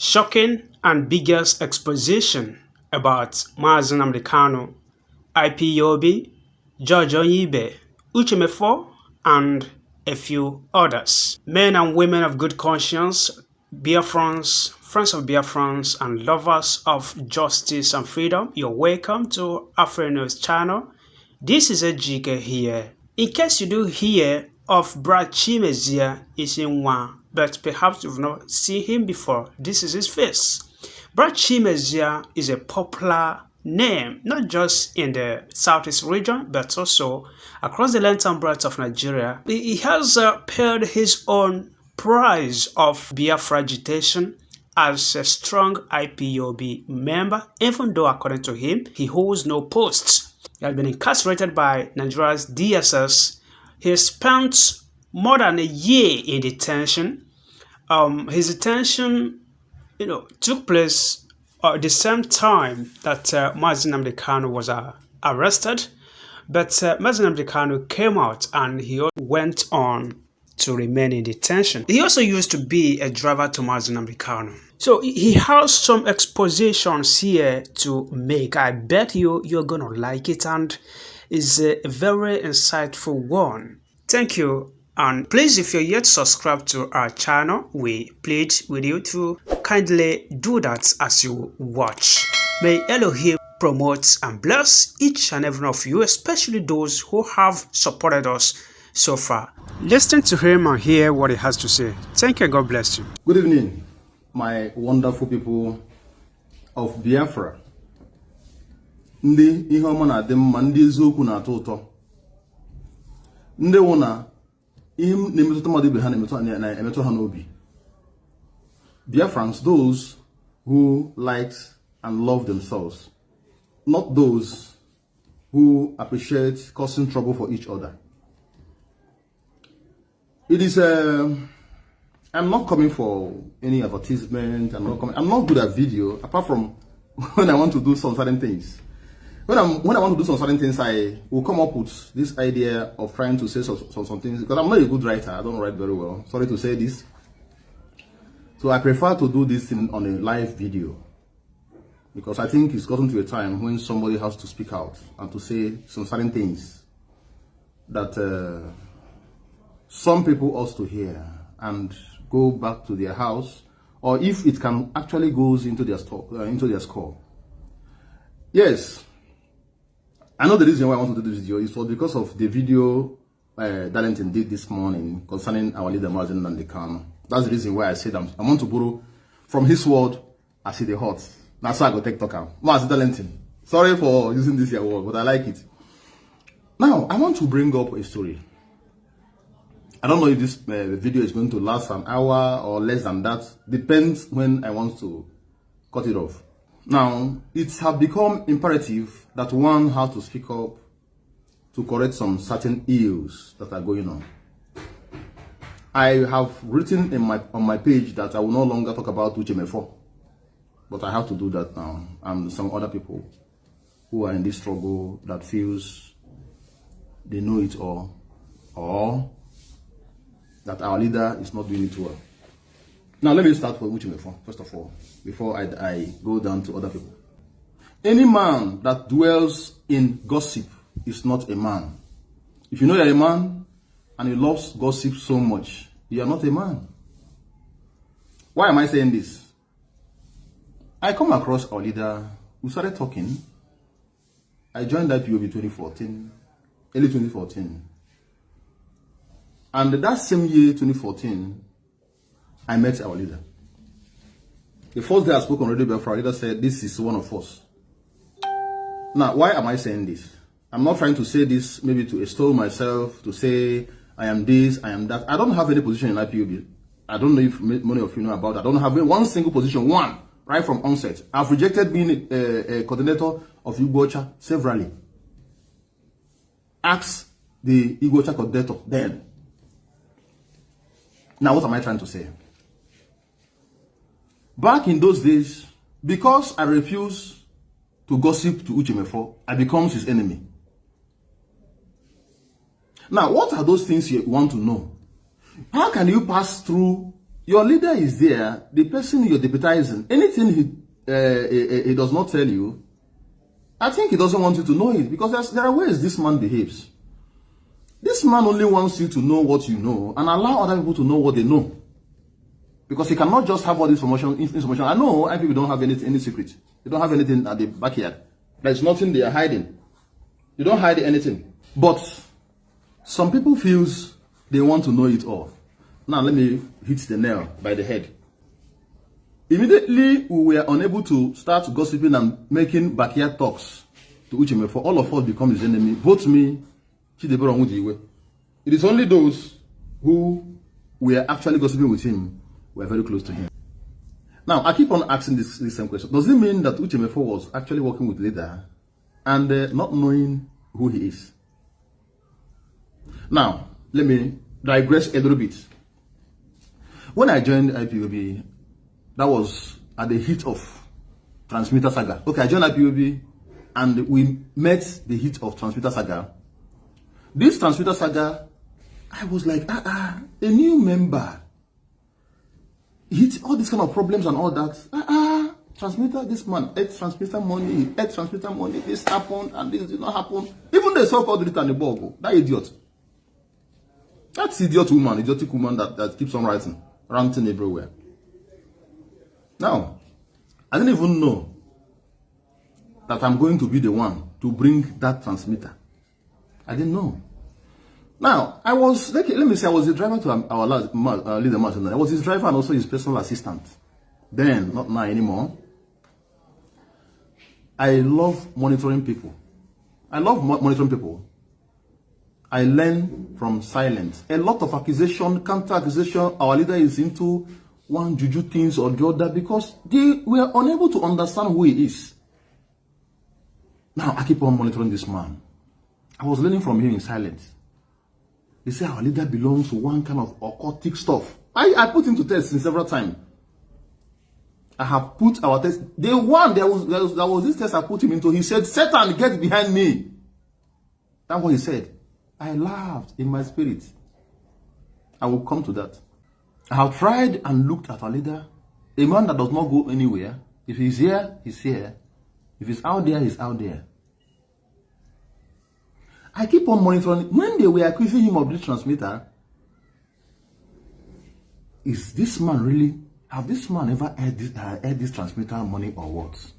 Shocking and biggest exposition about Mazi Nnamdi Kanu, IPOB, Onyeibe, Uche Mefor, and a few others. Men and women of good conscience, Biafrans, friends of Biafrans, and lovers of justice and freedom, you're welcome to Afro News channel. This is Ejike here. In case you do hear of Brad Chimezie is in one, but perhaps you've not seen him before, this is his face. Brad Chimezie is a popular name, not just in the southeast region, but also across the length and breadth of Nigeria. He has paid his own price of Biafra agitation as a strong IPOB member, even though according to him, he holds no posts. He has been incarcerated by Nigeria's DSS. He spent more than a year in detention. His detention, took place at the same time that Mazi Nnamdi Kanu was arrested. But Mazi Nnamdi Kanu came out and he went on to remain in detention. He also used to be a driver to Mazi Nnamdi Kanu. So he has some expositions here to make. I bet you're gonna like it, and it's a very insightful one. Thank you, and please, if you're yet subscribed to our channel, we plead with you to kindly do that as you watch. May Elohim promote and bless each and every one of you, especially those who have supported us so far. Listen to him and hear what he has to say. Thank you and God bless you. Good evening, my wonderful people of Biafra. Ndị ihe ọma na-adị mma, ndị eziokwu na-atọ ụtọ. Ndị wụ na ihe na-emetụta mmadụ ibe ha na-emetụ ha n'obi. Biafrans, those who like and love themselves, not those who appreciate causing trouble for each other. It is I'm not coming for any advertisement. I'm not good at video, apart from when I want to do some certain things. When I want to do some certain things, I will come up with this idea of trying to say some things, because I'm not a good writer. I don't write very well. Sorry to say this. So I prefer to do this thing on a live video, because I think it's gotten to a time when somebody has to speak out and to say some certain things that some people ought to hear and go back to their house, or if it can actually goes into their score. Yes, I know the reason why I want to do this video is because of the video Darlington did this morning concerning our leader Mazi Nnamdi Kanu. That's the reason why I said I want to borrow from his word as it hot. That's why I go take talk out. Mazi Darlington, sorry for using this your word, but I like it. Now I want to bring up a story. I don't know if this video is going to last an hour or less than that. Depends when I want to cut it off. Now, it has become imperative that one has to speak up to correct some certain ills that are going on. I have written on my page that I will no longer talk about Uche Mefor, but I have to do that now. And some other people who are in this struggle that feels they know it all, or that our leader is not doing it well. Now let me start with Uche Mefor, first of all, before I go down to other people. Any man that dwells in gossip is not a man. If you know you're a man and you love gossip so much, you are not a man. Why am I saying this? I come across our leader who started talking. I joined IPOB 2014, early 2014. And that same year, 2014, I met our leader. The first day I spoke on Radio Biafra, our leader said, "This is one of us." Now, why am I saying this? I'm not trying to say this maybe to extol myself, to say I am this, I am that. I don't have any position in IPOB. I don't know if many of you know about that. I don't have one single position, right from onset. I've rejected being a coordinator of Igbocha severally. Ask the Igbocha coordinator then. Now, what am I trying to say? Back in those days, because I refused to gossip to Uche Mefor, I become his enemy. Now, what are those things you want to know? How can you pass through Your leader is there, the person you're deputizing, anything he does not tell you, I think he doesn't want you to know it, because there are ways this man behaves. This man only wants you to know what you know and allow other people to know what they know. Because he cannot just have all this information. I know people don't have any secret. They don't have anything at the backyard. There's nothing they are hiding. You don't hide anything. But some people feels they want to know it all. Now let me hit the nail by the head. Immediately we were unable to start gossiping and making backyard talks to Uche Mefor. All of us become his enemy. Both me, Chidebere and Onyeibe. It is only those who were actually gossiping with him were very close to him. Now I keep on asking this same question. Does it mean that Uche Mefor was actually working with the leader and not knowing who he is? Now let me digress a little bit. When I joined IPOB, that was at the heat of Transmitter Saga. Okay, I joined IPOB and we met the heat of Transmitter Saga. This Transmitter Saga, I was like, a new member. Hit all these kind of problems and all that. Transmitter, this man ate transmitter money, he ate transmitter money, this happened and this did not happen. Even the so-called written the ball, that idiot. That's idiotic woman that keeps on ranting everywhere. Now, I didn't even know that I'm going to be the one to bring that transmitter. I didn't know. Now, I was, let me say, I was the driver to our leader, Martin. I was his driver and also his personal assistant. Then, not now anymore. I love monitoring people. I love monitoring people. I learn from silence. A lot of accusation, counter-accusation, our leader is into one juju things or the other because they were unable to understand who he is. Now, I keep on monitoring this man. I was learning from him in silence. They say our leader belongs to one kind of occultic stuff. I put him to test several times. I have put our test. There was this test I put him into. He said, Satan, get behind me. That's what he said. I laughed in my spirit. I will come to that. I have tried and looked at our leader. A man that does not go anywhere. If he's here, he's here. If he's out there, he's out there. I keep on monitoring. When they were accusing him of this transmitter, is this man really, have this man ever had this transmitter money or what?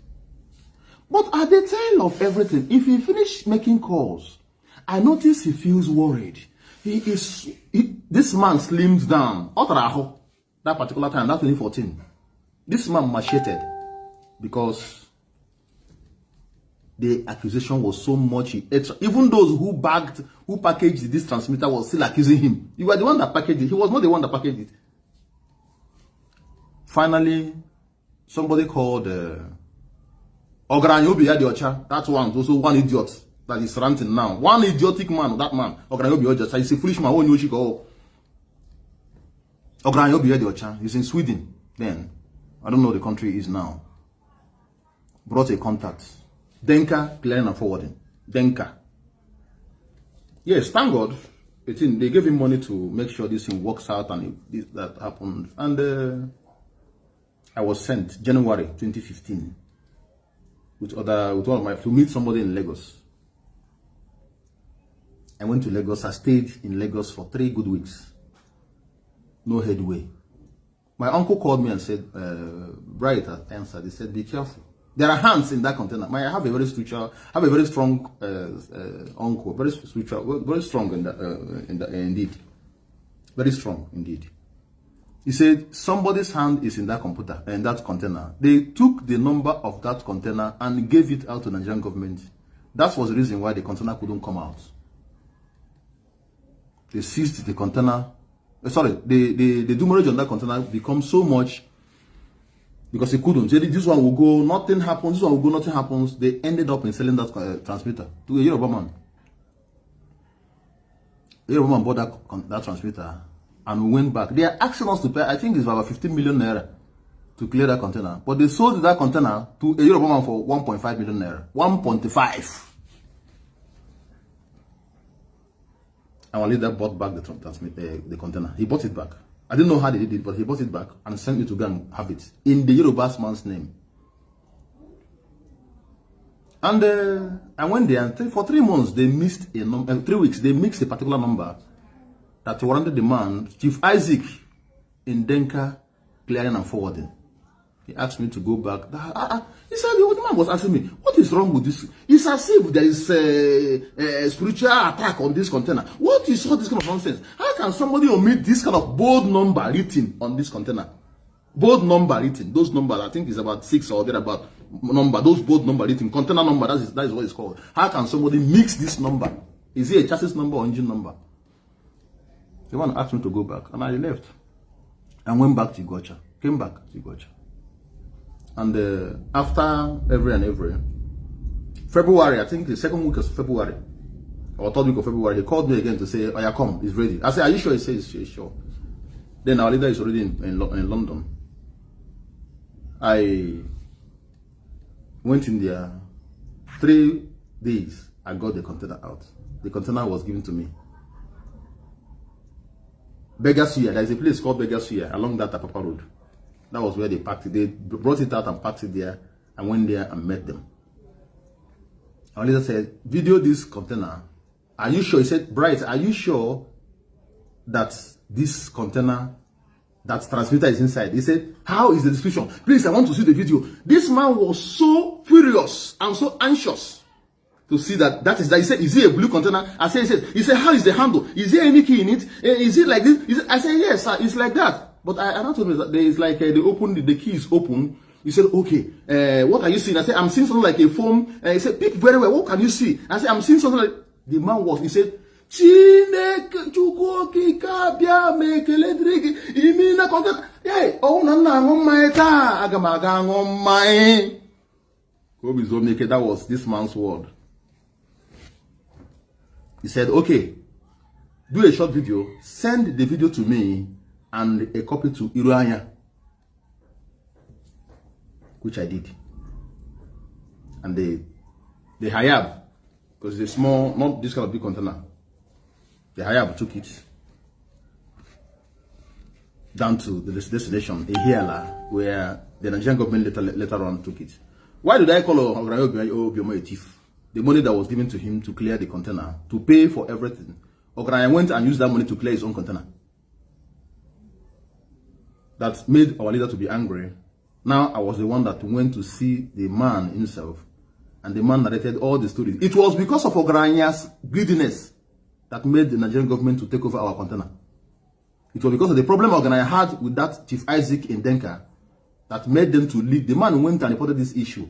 But at the tail of everything, if he finished making calls, I notice he feels worried. This man slimmed down. That particular time, that 2014. This man macheted because the accusation was so much. Even those who packaged this transmitter was still accusing him. You were the one that packaged it. He was not the one that packaged it. Finally, somebody called Onyeibe the Ocha. That one, also one idiot that is ranting now. One idiotic man, that man, Onyeibe the Ocha. He's a foolish man. Onyeibe the Ocha. He's in Sweden then. I don't know the country is now. Brought a contact. Denka, clearing and forwarding. Denka. Yes, thank God. They gave him money to make sure this thing works out and that happened. And I was sent January 2015 with one of my to meet somebody in Lagos. I went to Lagos. I stayed in Lagos for 3 good weeks. No headway. My uncle called me and said, right answer. They said, be careful. There are hands in that container. I have a very spiritual, very strong uncle, very spiritual, very strong indeed. Very strong indeed. He said somebody's hand is in that computer, in that container. They took the number of that container and gave it out to the Nigerian government. That was the reason why the container couldn't come out. They seized the container. The demurrage on that container becomes so much because he couldn't. They said this one will go, nothing happens. This one will go, nothing happens. They ended up in selling that transmitter to a Yoruba man. A Yoruba man bought that transmitter and we went back. They are asking us to pay, I think it's about 15 million naira to clear that container. But they sold that container to a Yoruba man for 1.5 million naira. 1.5. Our leader bought back the container. He bought it back. I didn't know how they did it, but he bought it back and sent me to go and have it in the Yoruba man's name. And I went there, and for 3 months they missed a number. 3 weeks they mixed a particular number that warranted the man, Chief Isaac, in Denka, clearing and forwarding. He asked me to go back. He said, the man was asking me, what is wrong with this? It's as if there is a spiritual attack on this container. What is all this kind of nonsense? How can somebody omit this kind of bold number written on this container? Bold number written. Those numbers, I think, is about 6 or thereabout number. Those bold number written, container number, that is what it's called. How can somebody mix this number? Is it a chassis number or engine number? The man asked me to go back, and I left. And went back to Igocha. Came back to Igocha. And after every February, I think the second week of February, or third week of February, he called me again to say, oh yeah, come, it's ready. I said, are you sure? He says, he's sure. Then our leader is already in London. I went in there. 3 days, I got the container out. The container was given to me. Begasuya, there is a place called Begasuya along that Apapa Road. That was where they packed it. They brought it out and packed it there. I went there and met them. Our leader said, video this container. Are you sure? He said, Bright, are you sure that this container, that transmitter is inside? He said, how is the description? Please, I want to see the video. This man was so furious and so anxious to see that is that. He said, is it a blue container? I said, he said, how is the handle? Is there any key in it? Is it like this? I said, yes, sir, it's like that. But I told him that there is like, they open, the key is open. He said, okay, what are you seeing? I said, I'm seeing something like a foam. He said, pick very well, what can you see? I said, I'm seeing something like, the man was, he said, hey, that was this man's word. He said, okay, do a short video, send the video to me and a copy to Iruanya, which I did. And the Hayab, because it's a small, not this kind of big container, the Hayab took it down to the destination, Ihiala, where the Nigerian government later on took it. Why did I call Ograyo a thief? The money that was given to him to clear the container, to pay for everything. Ograyo went and used that money to clear his own container. That made our leader to be angry. Now I was the one that went to see the man himself, and the man narrated all the stories. It was because of Ograya's greediness that made the Nigerian government to take over our container. It was because of the problem Ogaraya had with that Chief Isaac in Denka that made them to leave. The man went and reported this issue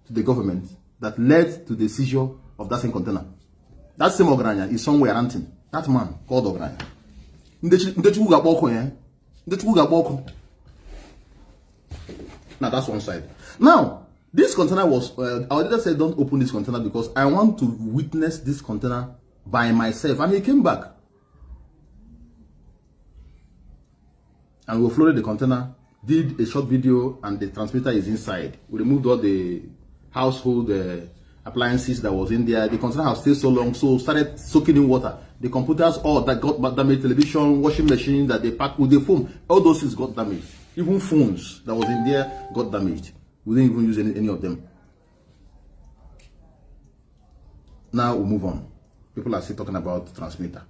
to the government that led to the seizure of that same container. That same Ogaraya is somewhere ranting. That man called Ogaraya. Now that's one side. Now, this container was, our leader said, don't open this container because I want to witness this container by myself. And he came back. And we flooded the container, did a short video, and the transmitter is inside. We removed all the household appliances that was in there. The container has stayed so long, so started soaking in water. The computers, all that got damaged, television, washing machine that they packed with the foam, all those things got damaged. Even phones that was in there got damaged. We didn't even use any of them. Now we move on. People are still talking about transmitter.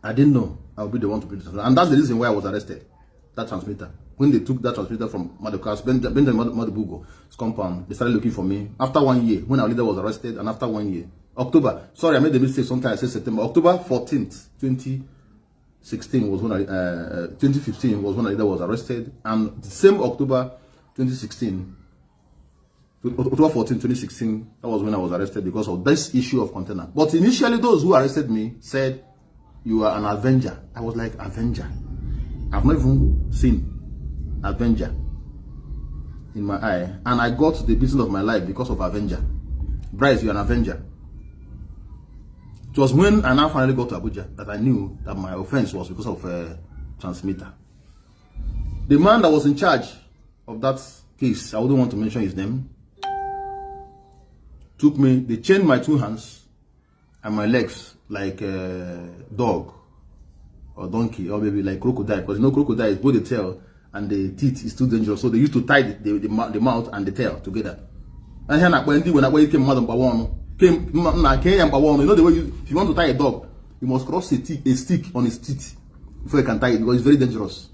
I didn't know I would be the one to build the transmitter. And that's the reason why I was arrested. That transmitter. When they took that transmitter from Madukas, Benjamin Madubugo's compound, they started looking for me. After 1 year, when our leader was arrested, and after 1 year, October, sorry, I made the mistake sometimes, I said September, October 14th, 2016 was when 2015 was when our leader was arrested, and the same October 2016, October 14, 2016, that was when I was arrested because of this issue of container. But initially, those who arrested me said, you are an Avenger. I was like, Avenger? I've not even seen Avenger in my eye. And I got the business of my life because of Avenger. Bryce, you're an Avenger. It was when I now finally got to Abuja that I knew that my offense was because of a transmitter. The man that was in charge of that case, I wouldn't want to mention his name, took me, they chained my 2 hands and my legs like a dog or donkey, or maybe like crocodile, because you know crocodile is both the tail and the teeth is too dangerous, so they used to tie the mouth and the tail together. And here when I came mother came you know the way if you want to tie a dog, you must cross a stick on his teeth before you can tie it, because it's very dangerous.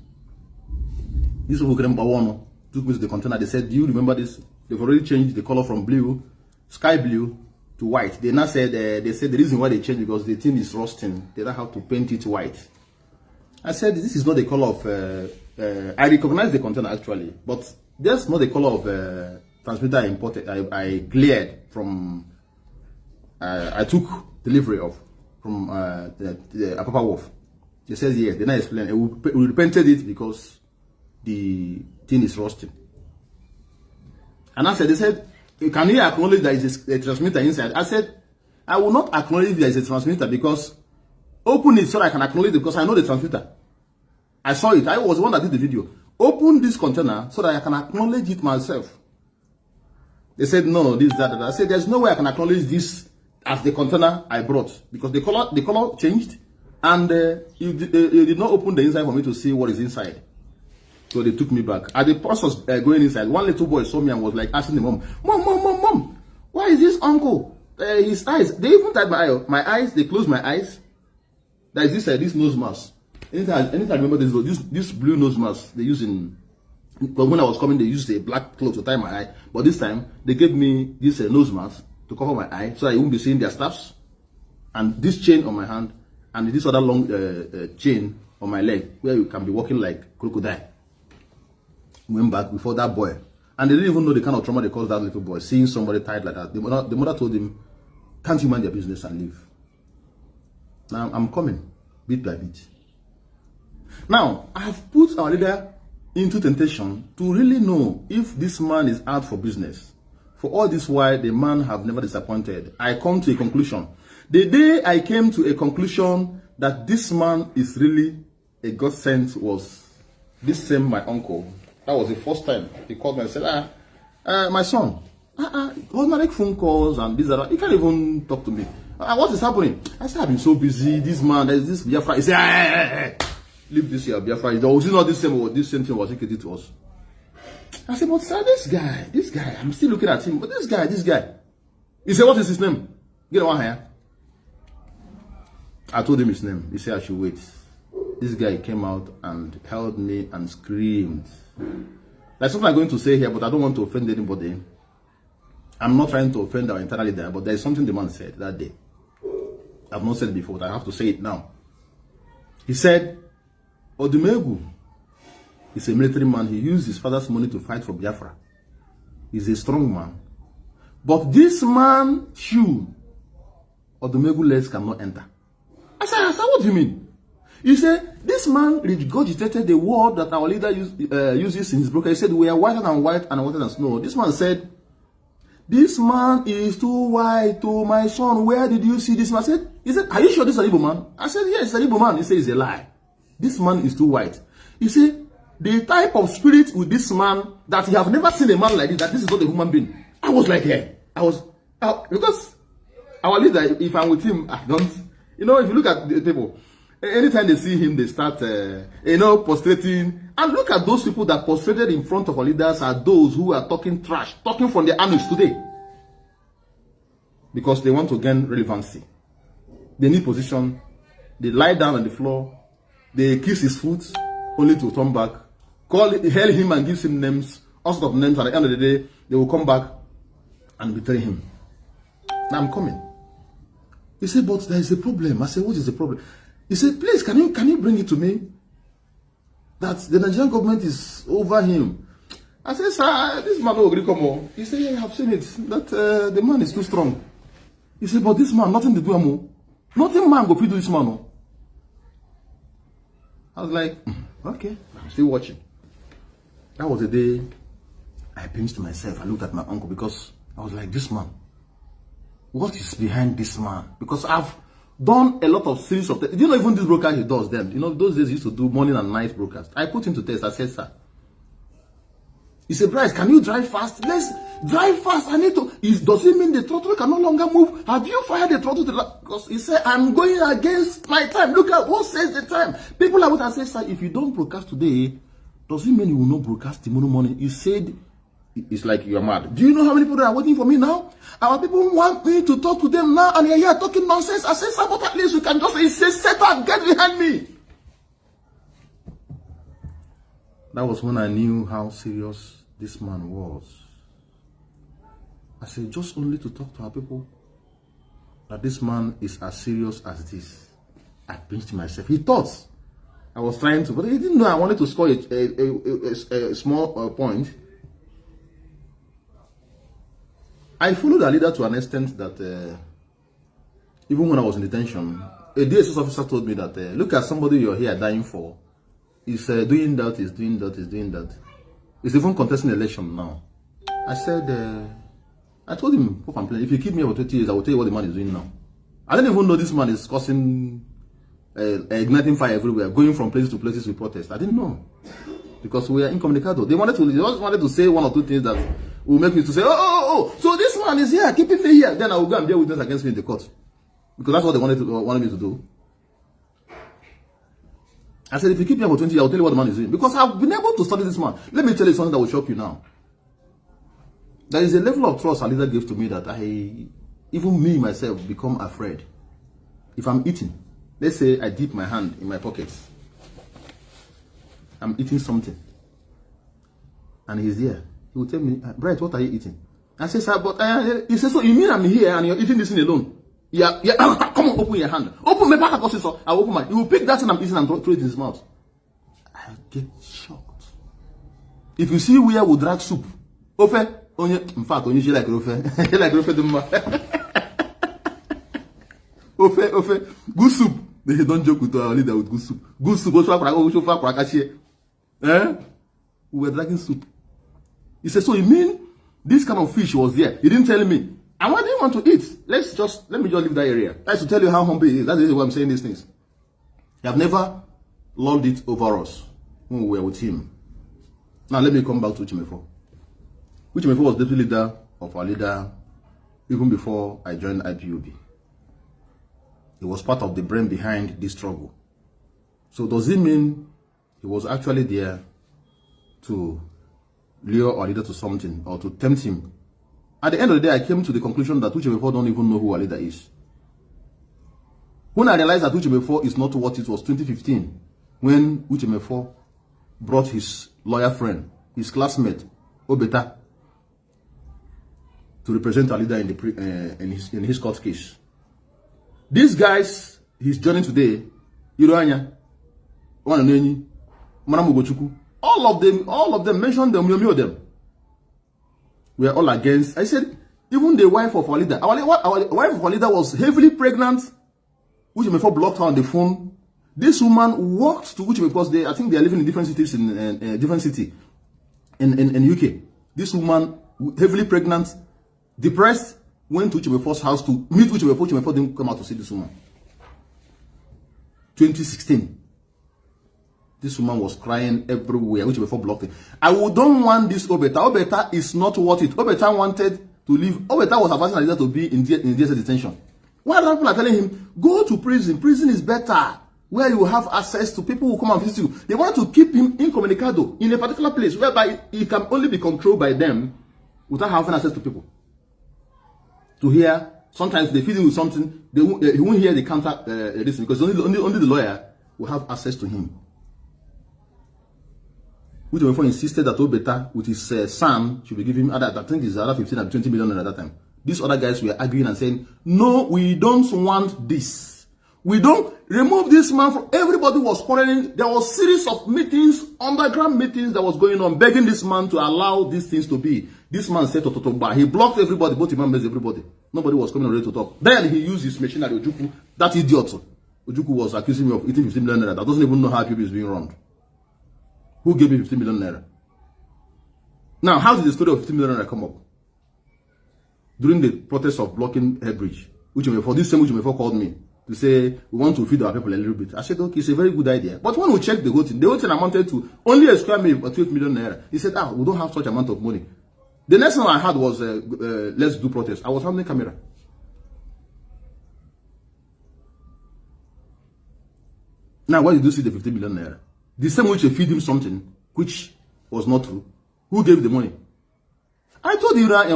These people took me to the container. They said, do you remember this? They've already changed the color from blue, sky blue, to white. They now said they said the reason why they changed because the thing is rusting. They don't have to paint it white. I said this is not the color of. I recognize the container actually, but that's not the color of transmitter I imported. I cleared from. I took delivery of from the Apapa Wharf. They said yes. They now explained. We repainted it because the thing is rusting. And I said, they said, can you acknowledge that there is a transmitter inside? I said, I will not acknowledge there is a transmitter because open it so I can acknowledge it because I know the transmitter. I saw it. I was the one that did the video. Open this container so that I can acknowledge it myself. They said, no, this, that. I said, there's no way I can acknowledge this as the container I brought because the color changed and you did not open the inside for me to see what is inside. So they took me back. At the process going inside, one little boy saw me and was like asking the mom, why is this uncle? His eyes, they even tied my eyes, they closed my eyes. There is this nose mask. Anytime I remember this blue nose mask they use in, because when I was coming, they used a black cloth to tie my eye. But this time, they gave me this nose mask to cover my eye so I won't be seeing their staffs. And this chain on my hand, and this other long chain on my leg, where you can be walking like crocodile. Went back before that boy, and they didn't even know the kind of trauma they caused that little boy seeing somebody tied like that. The mother told him, can't you mind your business and leave? Now I'm coming bit by bit. Now I have put our leader into temptation to really know if this man is out for business. For all this while, the man have never disappointed. I come to a conclusion. The day I came to a conclusion that this man is really a God sent was this same my uncle. That was the first time he called me and said, my son, automatic phone calls and this and that. He can't even talk to me. What is happening? I said, I've been so busy. This man, there's this Biafra. He said, hey, leave this here, Biafra. Was it not this same thing was he did to us? I said, but sir, this guy, I'm still looking at him. But this guy. He said, what is his name? Get one here. I told him his name. He said, I should wait. This guy came out and held me and screamed. There's something I'm going to say here, but I don't want to offend anybody. I'm not trying to offend our internal leader, but there's something the man said that day. I've not said it before, but I have to say it now. He said, Odumegu is a military man. He used his father's money to fight for Biafra. He's a strong man. But this man's shoe, Odumegu legs cannot enter. I said, what do you mean? He said, this man regurgitated the word that our leader uses in his book. He said, we are whiter than white and whiter than snow. This man said, this man is too white. To my son, where did you see this man? He said, are you sure this is an Igbo man? I said, yes, it's an Igbo man. He said, it's a lie. This man is too white. He said, the type of spirit with this man, that you have never seen a man like this, that this is not a human being. I was like, hey, because our leader, if I'm with him, I don't, if you look at the people, anytime they see him, they start, prostrating. And look at those people that prostrated in front of our leaders are those who are talking trash, talking from their anus today. Because they want to gain relevancy. They need position. They lie down on the floor. They kiss his foot, only to turn back. Hail him and give him names, all sorts of names. At the end of the day, they will come back and betray him. Now I'm coming. He said, but there is a problem. I said, what is the problem? He said, please, can you bring it to me? That the Nigerian government is over him. I said, sir, this man will agree come on. He said, yeah, I have seen it. That the man is too strong. He said, but this man, nothing to do him. Nothing man go feed this man. No. I was like, okay, I'm still watching. That was the day I pinched myself. I looked at my uncle because I was like, this man, what is behind this man? Because I've done a lot of series of tests. You know, even this broker he does them. Those days he used to do morning and night broadcast. I put him to test. I said, sir, He said, Bryce, can you drive fast? Let's drive fast. I need to. Does it mean the throttle can no longer move? Have you fired the throttle? Because he said, I'm going against my time. Look at what says the time. People are going to say, sir, if you don't broadcast today, does it mean you will not broadcast tomorrow morning? He said, it's like you're mad. Do you know how many people are waiting for me now? Our people want me to talk to them now, and you're here talking nonsense. I said, sir, but at least you can just say, set up, get behind me. That was when I knew how serious this man was. I said, just only to talk to our people, that this man is as serious as this. I pinched myself. He thought I was trying to, but he didn't know I wanted to score a small point. I followed the leader to an extent that even when I was in detention, a DSS officer told me that, look at somebody you're here dying for. He's doing that, he's doing that, he's doing that. He's even contesting the election now. I said, I told him, if you keep me for 20 years, I will tell you what the man is doing now. I didn't even know this man is causing, igniting fire everywhere, going from places to places with protest. I didn't know. Because we are incommunicado. They just wanted to say one or two things that will make me to say, so this man is here, keeping me here. Then I will go and bear witness against me in the court. Because that's what they wanted me to do. I said, if you keep me for 20 years, I'll tell you what the man is doing. Because I've been able to study this man. Let me tell you something that will shock you now. There is a level of trust a leader gave to me that even me, myself, become afraid. If I'm eating, let's say I dip my hand in my pockets. I'm eating something. And he's there. He will tell me, Bright, what are you eating? I say, sir, but he says, so you mean I'm here and you're eating this thing alone? Yeah, come on, open your hand. Open my back, so I open my. He will pick that thing I'm eating and throw it in his mouth. I get shocked. If you see where we drag soup, in fact, only like Rofe, like Rofe Ofe, good soup. They don't joke with our leader with good soup. Good soup, we were dragging soup. He said, so you mean this kind of fish was there? He didn't tell me. And what do you want to eat? Let me just leave that area. That's to tell you how humble he is. That's the reason why I'm saying these things. They have never lulled it over us when we were with him. Now let me come back to Chimezie. Uche was the deputy leader of our leader even before I joined IPOB. He was part of the brain behind this struggle. So does it mean he was actually there to lure our leader to something or to tempt him? At the end of the day, I came to the conclusion that Uche don't even know who our leader is. When I realized that Uche is not what it was 2015, when Uche brought his lawyer friend, his classmate, Obeta, to represent our leader in his court case. These guys, he's joining today, Iroanya, Wananeni, Manamugochuku, all of them, mentioned them, them. We are all against. I said, even the wife of our leader, our wife of our leader was heavily pregnant. Uche blocked her on the phone. This woman walked to Uche because I think they are living in different cities in different city in UK. This woman, heavily pregnant, depressed, went to Uche's house to meet Uche. Uche didn't come out to see this woman. 2016. This woman was crying everywhere. Uche blocked it. I don't want this Obeta. Obeta is not worth it. Obeta wanted to leave. Obeta was advising Alida to be in DSS detention. Why other people are telling him, go to prison. Prison is better, where you have access to people who come and visit you. They want to keep him incommunicado in a particular place whereby he can only be controlled by them without having access to people. To hear, sometimes they feed him with something, he won't hear the counter this because only the lawyer will have access to him. Uche insisted that Obeta with his son should be giving him, I think it's around 15 or 20 million at that time. These other guys were arguing and saying, no, we don't want this. We don't remove this man from. Everybody was quarreling. There was a series of meetings, underground meetings that was going on, begging this man to allow these things to be. This man said, he blocked everybody, both members, everybody. Nobody was coming ready to talk. Then he used his machinery, Ojuku, that idiot. Ojuku was accusing me of eating 15 million naira. That doesn't even know how people is being run. Who gave me 15 million naira? Now, how did the story of 15 million naira come up? During the protest of blocking Head Bridge, for this same Uche called me. to say we want to feed our people a little bit. I said, okay, it's a very good idea. But when we checked the whole thing amounted to only a square meal of 12 million naira. He said, we don't have such amount of money. The next thing I had was, let's do protest. I was handling camera. Now, why did you see the 50 million naira? The same which feed him something, which was not true. Who gave the money? I told you, I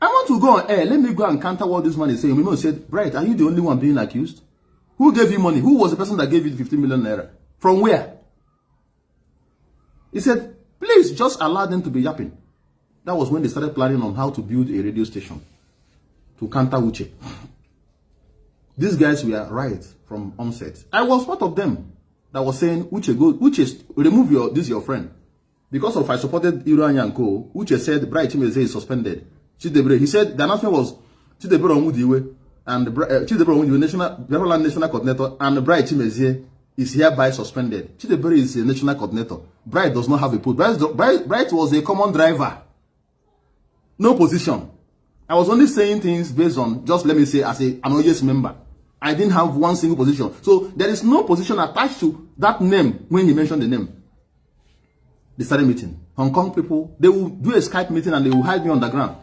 want to go on air. Let me go and counter what this man is saying. Yomyo said, Bright, are you the only one being accused? Who gave you money? Who was the person that gave you the 50 million naira? From where? He said, please just allow them to be yapping. That was when they started planning on how to build a radio station to counter Uche. These guys were right from onset. I was part of them that was saying, Uche, remove your friend. Because of I supported Iranya and Co. Uche said, Bright Chimezie is suspended. Chidebre, he said the announcement was Chidebre Onwudiwe and Chidebre Onwudiwe, Biafra National Coordinator, and Bright Chimezie is hereby suspended. Chidebre is a national coordinator. Bright does not have a post. Bright was a common driver. No position. I was only saying things based on, just let me say, as an OJS member. I didn't have one single position. So there is no position attached to that name when he mentioned the name. They started meeting. Hong Kong people, they will do a Skype meeting and they will hide me on the ground.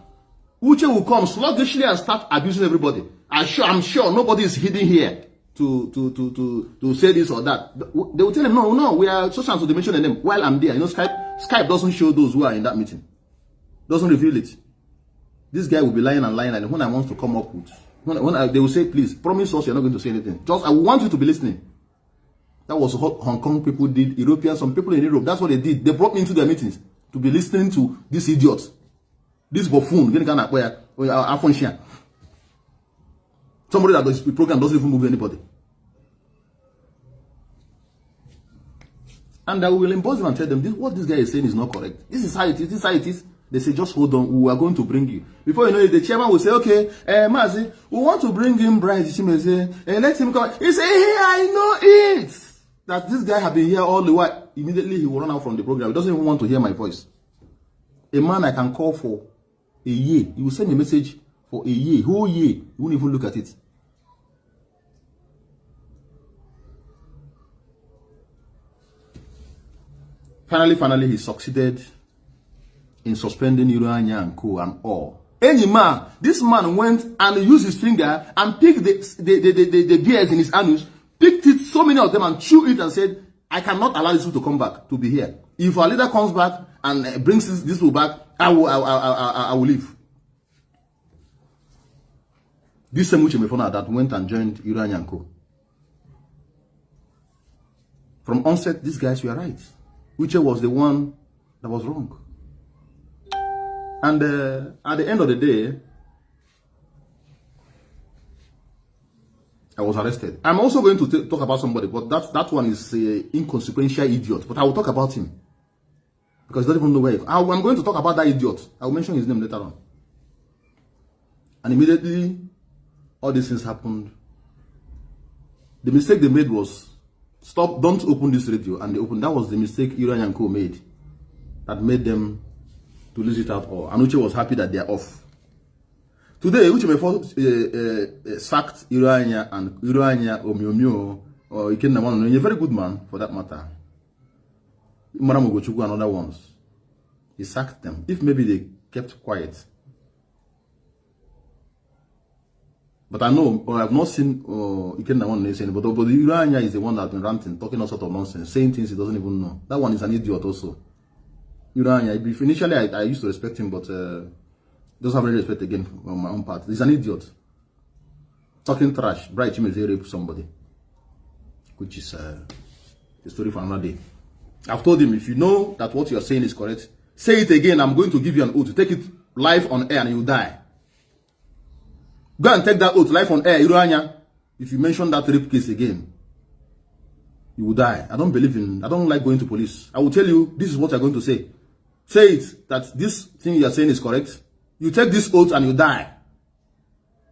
Uche will come sluggishly and start abusing everybody. I'm sure nobody is hidden here to say this or that. They will tell him, no, we are so and so they mention the name while I'm there. You know, Skype doesn't show those who are in that meeting. Doesn't reveal it. This guy will be lying and lying, and when I want to come up with, they will say, please, promise us you're not going to say anything. Just, I want you to be listening. That was what Hong Kong people did, Europeans, some people in Europe, that's what they did. They brought me into their meetings to be listening to this idiot. This buffoon, somebody that does the program doesn't even move anybody. And I will impose them and tell them, what this guy is saying is not correct. This is how it is, this is how it is. They say, just hold on, we are going to bring you. Before you know it, the chairman will say, okay, Mazi, we want to bring him Bright Chimezie, let him come. He say, hey, I know it. That this guy have been here all the while. Immediately he will run out from the program. He doesn't even want to hear my voice. A man I can call for a year. He will send a message for a year, whole year. He won't even look at it. Finally, he succeeded in suspending Iranya and Co. and all. Any man, this man went and used his finger and picked the beards in his anus, picked it, so many of them, and chewed it and said, I cannot allow this to come back, to be here. If our leader comes back and brings this back, I will leave. This same Uche Mefor that went and joined Iranya and Co. From onset, these guys were right. Uche was the one that was wrong. And at the end of the day, I was arrested. I'm also going to talk about somebody, but that one is an inconsequential idiot. But I will talk about him. Because he doesn't even know where I'm going to talk about that idiot. I will mention his name later on. And immediately, all these things happened. The mistake they made was, stop, don't open this radio. And they opened. That was the mistake Iranya and Co. made. That made them to lose it out all. And Uche was happy that they are off. Today, Uche Mefor sacked Iranya and Iranya Omyomyo or Ikenna, a very good man for that matter. Maramogochukwu and other ones. He sacked them. If maybe they kept quiet. But I know, or I've not seen Ikenna saying, but Iranya is the one that's been ranting, talking all sort of nonsense, saying things he doesn't even know. That one is an idiot also. Iranya, initially I used to respect him, but doesn't have any respect again on my own part. He's an idiot. Talking trash. Bright Chimezie raped somebody. Which is a story for another day. I've told him, if you know that what you're saying is correct, say it again. I'm going to give you an oath. Take it live on air and you die. Go and take that oath live on air, Iranya. If you mention that rape case again, you will die. I don't like going to police. I will tell you, this is what you're going to say. Say it, that this thing you're saying is correct. You take this oath and you die.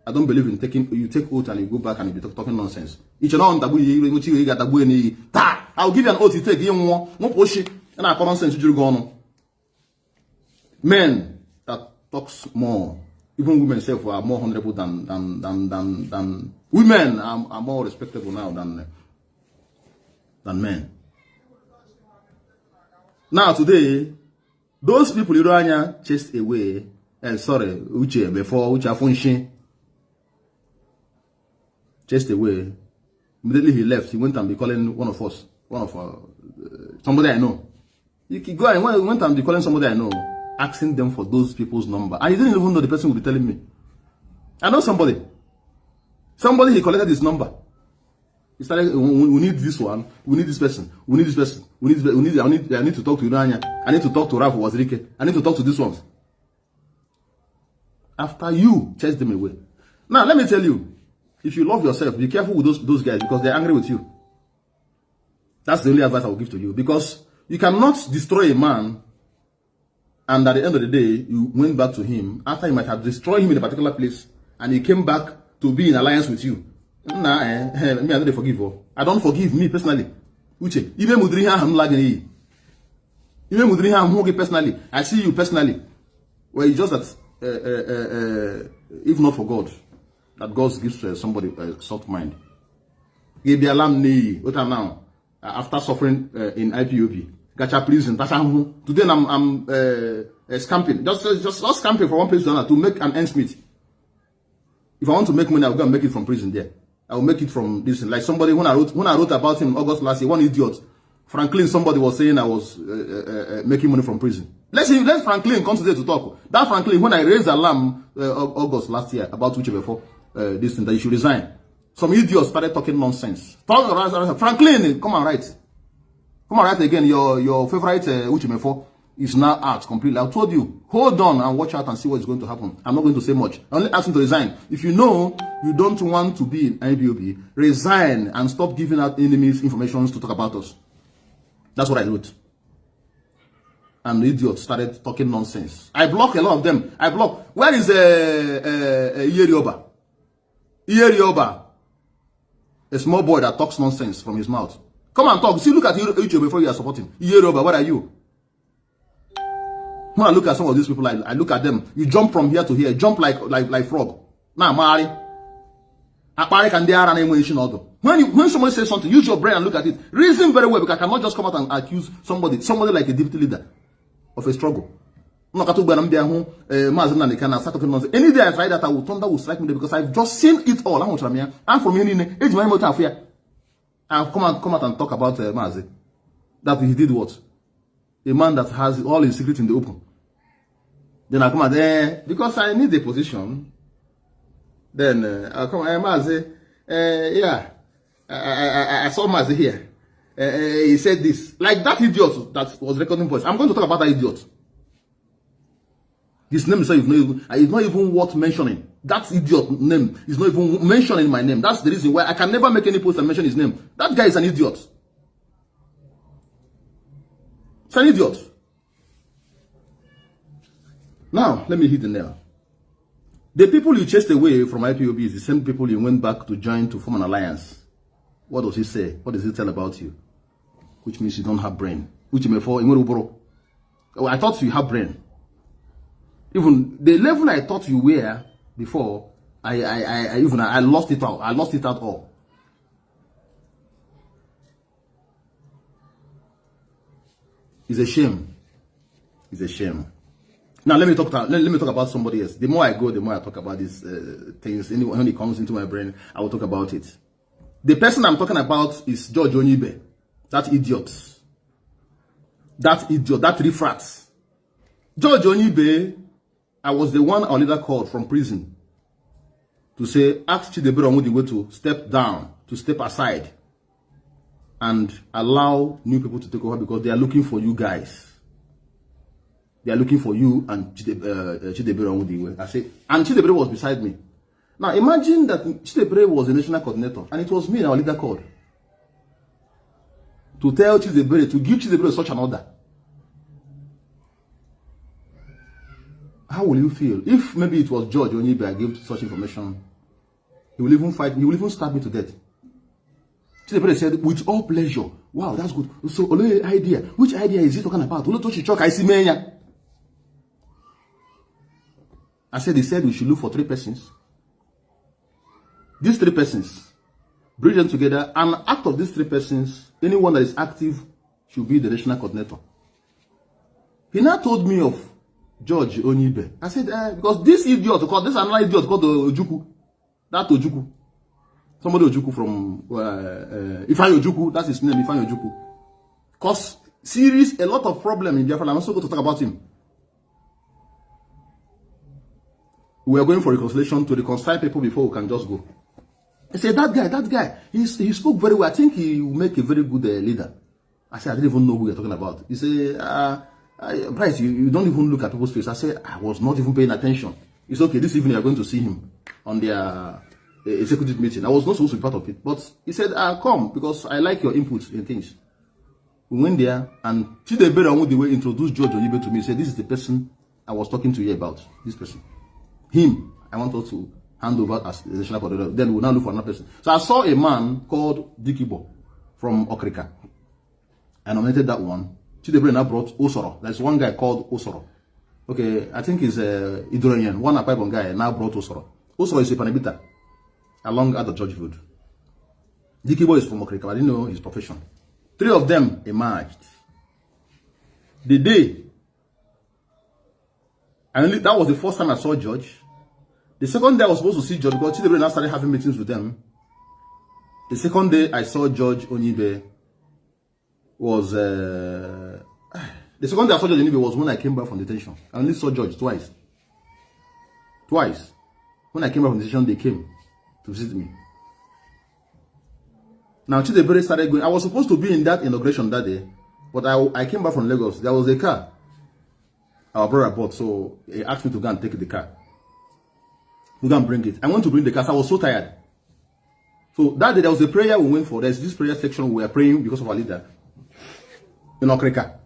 I don't believe in you take oath and you go back and you be talking nonsense. I'll give you an oath you take. And I nonsense. Men that talks more Even women self are more honorable than women are more respectable now than men. Now today, those people Irania chased away. Sorry, Uche before Uche Afunshin chased away. Immediately he left. He went and be calling one of us, somebody I know. He go and went and be calling somebody I know, asking them for those people's number. And he didn't even know the person would be telling me. I know somebody. Somebody, he collected his number. He started, we need this one, we need this person, we need this person, I need to talk to Irania, I need to talk to Ralph Wazirike, I need to talk to this one. After you chase them away. Now, let me tell you, if you love yourself, be careful with those guys because they're angry with you. That's the only advice I will give to you. Because you cannot destroy a man and at the end of the day, you went back to him after you might have destroyed him in a particular place and he came back to be in alliance with you. Nah, me, I don't forgive you. I don't forgive me personally. Uche, even Mudriha, I'm lagging. Even Mudriha, I'm personally. I see you personally. Well, it's just that, if not for God, that God gives somebody a soft mind. Give the alarm what am now? After suffering in IPOB, Gacha prison. Today I'm scamping, just scamping from one place to another to make an ends meet. If I want to make money, I'll go and make it from prison there. I will make it from this. Like somebody when I wrote about him in August last year, one idiot, Franklin. Somebody was saying I was making money from prison. Let Franklin come today to talk. That Franklin, when I raised the alarm August last year about Uche before this thing that you should resign, some idiots started talking nonsense. Franklin, come and write. Come and write again. Your favorite Uche before is now out completely. I told you, hold on and watch out and see what is going to happen. I'm not going to say much. I only ask him to resign. If you know you don't want to be in IPOB, resign and stop giving out enemies information to talk about us. That's what I wrote. And the idiots started talking nonsense. I block a lot of them. I block. Where is Iyerioba? Iyerioba, a small boy that talks nonsense from his mouth. Come and talk. See, look at Uche before you are supporting. Iyerioba, where are you? When I look at some of these people, I look at them. You jump from here to here, jump like frog. Now, Mari. When somebody says something, use your brain and look at it. Reason very well, because I cannot just come out and accuse somebody like a deputy leader of a struggle. Mazi Nnamdi Kanu start talking nonsense. Any day I try that, thunder will strike me because I've just seen it all. I'm from here. I've come out and talk about Mazi. That he did what? A man that has all his secrets in the open. Then I come out there because I need a position. Then I'll come Mazi. Yeah, I saw Mazi here. He said this. Like that idiot that was recording voice. I'm going to talk about that idiot. His name is not even worth mentioning. That idiot name is not even mentioning my name. That's the reason why I can never make any post and mention his name. That guy is an idiot. It's an idiot. Now, let me hit the nail. The people you chased away from IPOB is the same people you went back to join to form an alliance. What does he say? What does he tell about you? Which means you don't have brain. Which Mefor, I thought you have brain. Even the level I thought you were before, I lost it out. I lost it out all. It's a shame. It's a shame. Now let me talk about somebody else. The more I go, the more I talk about these things. When it comes into my brain, I will talk about it. The person I'm talking about is George Onyeibe. That idiot. That idiot. That refrat. George Onyeibe, I was the one our leader called from prison to say, ask Chimezie to step down, to step aside, and allow new people to take over because they are looking for you guys. They are looking for you and Chimezie. I say, and Chimezie was beside me. Now imagine that Chimezie was the national coordinator, and it was me, our leader, called to tell Chimezie, to give Chimezie such an order. How will you feel if maybe it was George Onyeibe I gave such information? He will even fight. He will even stab me to death. Chimezie said, with all pleasure. Wow, that's good. So, idea. Which idea is he talking about? I said, he said we should look for 3 persons. These 3 persons, bring them together, and out of these 3 persons, anyone that is active should be the national coordinator. He now told me of George Onyeibe. I said, because this idiot, this another idiot called Ojuku, that Ojuku, somebody Ojuku from Ifeanyi Ojuku, that's his name, Ifeanyi Ojuku, caused a lot of problem in Biafra. I'm also going to talk about him. We are going for reconciliation to reconcile people before we can just go. I said, that guy, he spoke very well. I think he will make a very good leader. I said, I didn't even know who you're talking about. He said, Bryce, you don't even look at people's face. I said, I was not even paying attention. It's okay, this evening you're going to see him on their executive meeting. I was not supposed to be part of it. But he said, come, because I like your input in things. We went there, and Chimezie on the way introduced George Onyeibe to me. He said, this is the person I was talking to you about. This person. Him, I want us to hand over as the national coordinator. Then we'll now look for another person. So I saw a man called Dikibo from Okrika. I nominated that one. Chimezie now brought Osoro. There's one guy called Osoro. Okay, I think he's Idoronian. One Akwaibon guy now brought Osoro. Osoro is a Panabita along at the George Road. Dikibo is from Okrika. I didn't know his profession. 3 of them emerged. The day, and that was the first time I saw George. The second day I was supposed to see George because Chimezie now started having meetings with them. The second day I saw George Onyeibe was the second day I saw George Onyeibe was when I came back from detention. I only saw George twice. Twice. When I came back from detention, they came to visit me. Now Chimezie started going. I was supposed to be in that inauguration that day, but I came back from Lagos. There was a car our brother bought, so he asked me to go and take the car. We go and bring it. I went to bring the car, so I was so tired. So that day there was a prayer we went for. There's this prayer section we were praying because of our leader in Okrika.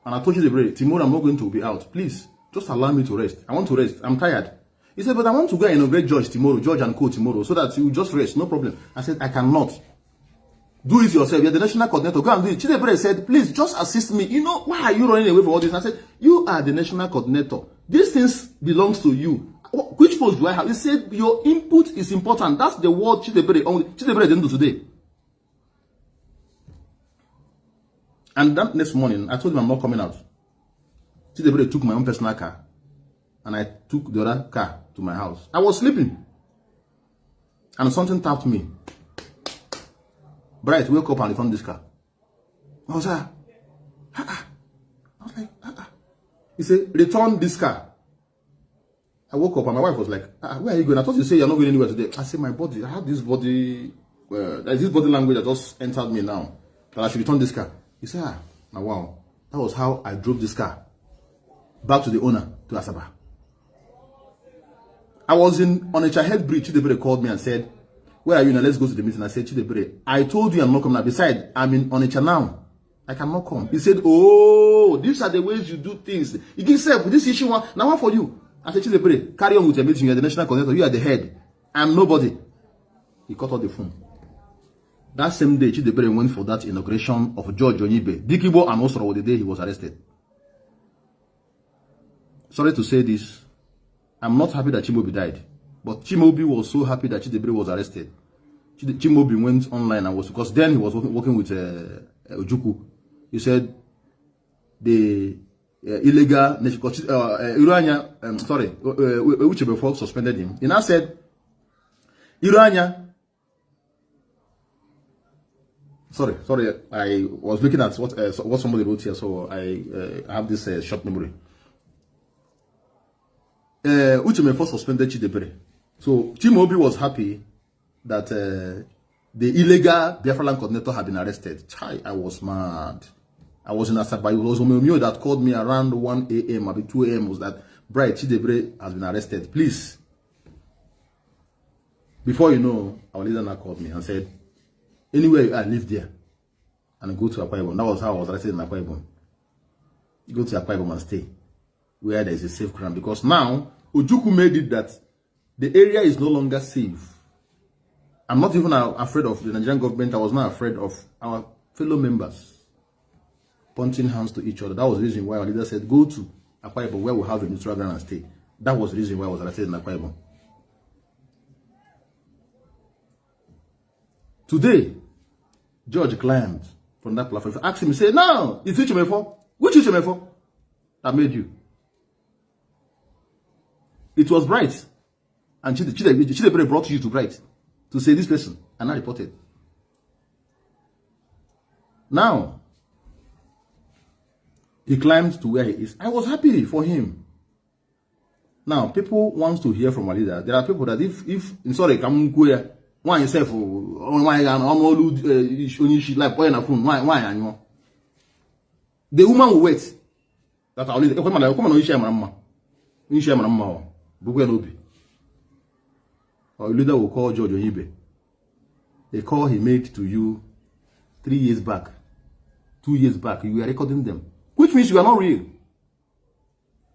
And I told Chimezie, tomorrow I'm not going to be out. Please, just allow me to rest. I want to rest. I'm tired. He said, but I want to go and inaugurate George tomorrow, George and Co tomorrow, so that you just rest. No problem. I said, I cannot. Do it yourself. You're the national coordinator. Go and do it. Chimezie said, please just assist me. You know, why are you running away from all this? I said, you are the national coordinator. These things belongs to you. Which post do I have? He said, your input is important. That's the word Chimezie didn't do today. And that next morning, I told him I'm not coming out. Chimezie took my own personal car. And I took the other car to my house. I was sleeping. And something tapped me. Bright, wake up and return this car. I was like, I was like, He said, return this car. I woke up and my wife was like, where are you going? I thought you said you're not going anywhere today. I said, my body, I have this body, there's this body language that just entered me now, that I should return this car. He said, now wow, that was how I drove this car back to the owner, to Asaba. I was on Onitsha Head Bridge. Chimezie called me and said, where are you now? Let's go to the meeting. I said, Chimezie, I told you I'm not coming now. Besides, I'm in Onitsha now. I cannot come. He said, oh, these are the ways you do things. You give yourself with this issue, now what for you? I said, Chimezie, carry on with your meeting. You are the national coordinator. You are the head. I'm nobody. He cut off the phone. That same day, Chimezie went for that inauguration of George Onyeibe. Dikibo and Osoro, the day he was arrested. Sorry to say this. I'm not happy that Chimezie died. But Chimezie was so happy that Chimezie was arrested. Chimezie went online and was, because then he was working with Ojuku. He said the illegal nation, Uche Mefor suspended him. He now said, Irania. Sorry, I was looking at what somebody wrote here, so I have this short memory. Uche Mefor suspended Chimezie. So Chimezie was happy that the illegal Biafra coordinator had been arrested. I was mad. I was in Asaba. It was Omemio that called me around 1 a.m. maybe 2 a.m. was that Bright Chimezie has been arrested. Please. Before you know, our leader now called me and said, anywhere I live there and go to Akwa Ibom. That was how I was arrested in Akwa Ibom. Go to Akwa Ibom and stay where there is a safe ground. Because now, Ojuku made it that the area is no longer safe. I'm not even afraid of the Nigerian government. I was not afraid of our fellow members pointing hands to each other. That was the reason why our leader said, go to Akwa Ibom where we have a neutral ground and stay. That was the reason why I was arrested in Akwa Ibom. Today, George climbed from that platform. Asked him, say, no, it's Uche Mefor. Which Uche Mefor that made you? It was Bright. And Chimezie brought you to Bright to say this person, and I reported. Now, he climbed to where he is. I was happy for him. Now, people want to hear from a leader. There are people that if sorry, come go why yourself why the woman will wait. That our leader come on share mama. You share mama. Our leader will call George Onyeibe. A call he made to you 3 years back, 2 years back. You were recording them, which means you are not real.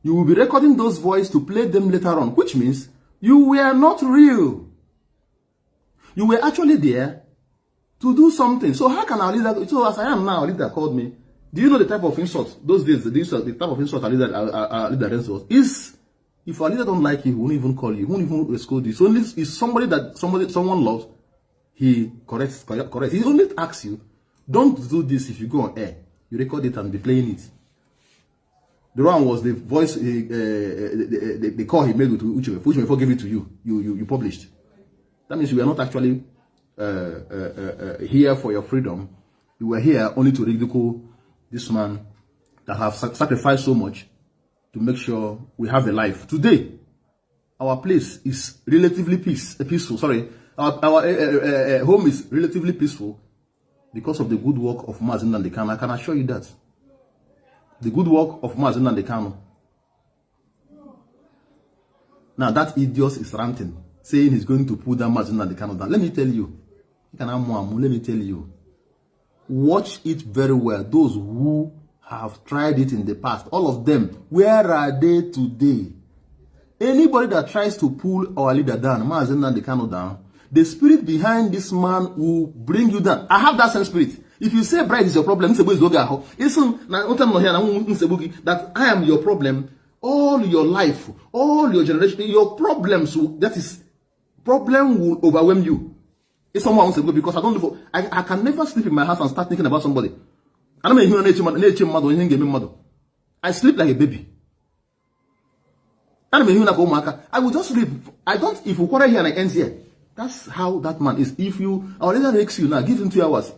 You will be recording those voices to play them later on, which means you were not real. You were actually there to do something. So how can our leader, so as I am now, our leader called me. Do you know the type of insult, those days, the type of insult our leader is, if our leader don't like you, he won't even call you, he won't even scold you. So only is somebody that someone loves, he corrects. He only asks you, don't do this if you go on air. You record it and be playing it. The one was the voice, the call he made with Uche. Uche gave it to you. You published. That means you were not actually here for your freedom. You were here only to ridicule this man that have sacrificed so much to make sure we have a life. Today, our place is relatively peaceful. Sorry, our home is relatively peaceful because of the good work of Mazi Nnamdi Kanu. I can assure you that. The good work of Mazi Nnamdi Kanu. Now that idiot is ranting, saying he's going to pull down Mazi Nnamdi Kanu down. Let me tell you. Let me tell you. Watch it very well. Those who have tried it in the past, all of them, where are they today? Anybody that tries to pull our leader down, Mazi Nnamdi Kanu down, the spirit behind this man will bring you down. I have that same spirit. If you say Bright is your problem, that I am your problem, all your life, all your generation, your problems, problem will overwhelm you. If someone wants to go, because I can never sleep in my house and start thinking about somebody. I sleep like a baby. I will just sleep. I don't, if you quarrel here and I end here. That's how that man is. If you, our leader makes you now, give him 2 hours.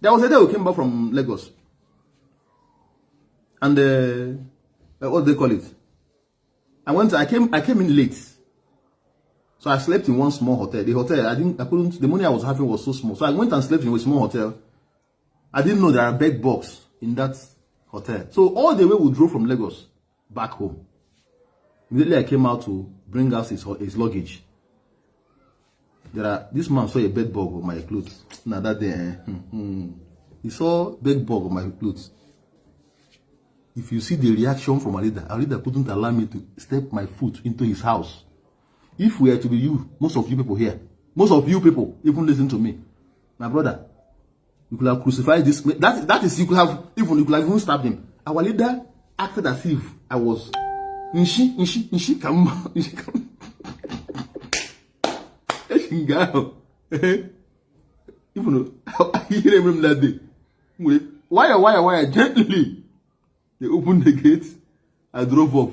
There was a day we came back from Lagos. And what do they call it? I came in late. So I slept in one small hotel. The hotel, the money I was having was so small. So I went and slept in a small hotel. I didn't know there are bed bugs in that hotel. So all the way we drove from Lagos back home. Immediately I came out to bring us his luggage. This man saw a bed bug on my clothes. Now that day, he saw bed bug on my clothes. If you see the reaction from our leader couldn't allow me to step my foot into his house. If we are to be you, most of you people here, most of you people, even listen to me, my brother, you could have crucified this. That is, you could have even stabbed him. Our leader acted as if I was. Come. Even I hear him that day. Why? Gently. They opened the gate. I drove off.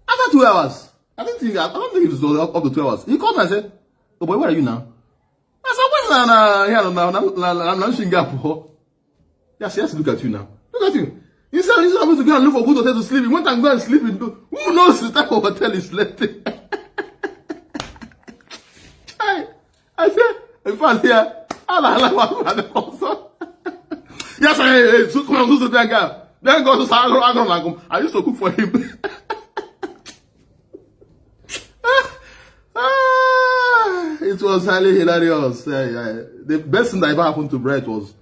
After 2 hours, I don't think it was up to 2 hours. He called me and said, "Oh boy, where are you now?" I said, "What's I'm not Singapore." Yes, look at you now. Look at you. He said he's supposed to go and look for a good hotel to sleep. He went and go and sleep in. Who knows the type of hotel he slept in? I said, in fact, here, yes, hey, come on, to that guy. Then go to I used to cook for him. It was highly hilarious. The best thing that ever happened to Bright was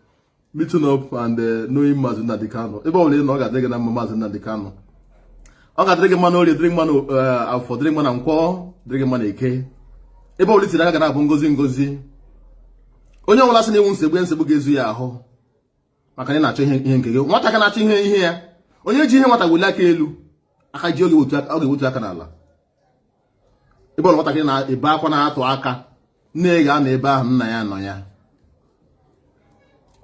meeting up and knowing Mazi Nnamdi Kanu. If only no got taken Mazi Nnamdi Kanu. I got taken man only drink man for drink man and call drink man AK. If only today I got up ngozi. Onye ọbụla sị na ewu nsegbu ga-ezu ya ahụ maka na na-achọ ihe nke gị nwata ka na-achọ ihe ya onye ji ihe nwata wuli aka elu aka ji oge wotu aka n'ala ebe ọlọmọta gị na ebe akwa na-atụ aka nne ga na ebe ahụ nna ya nọ ya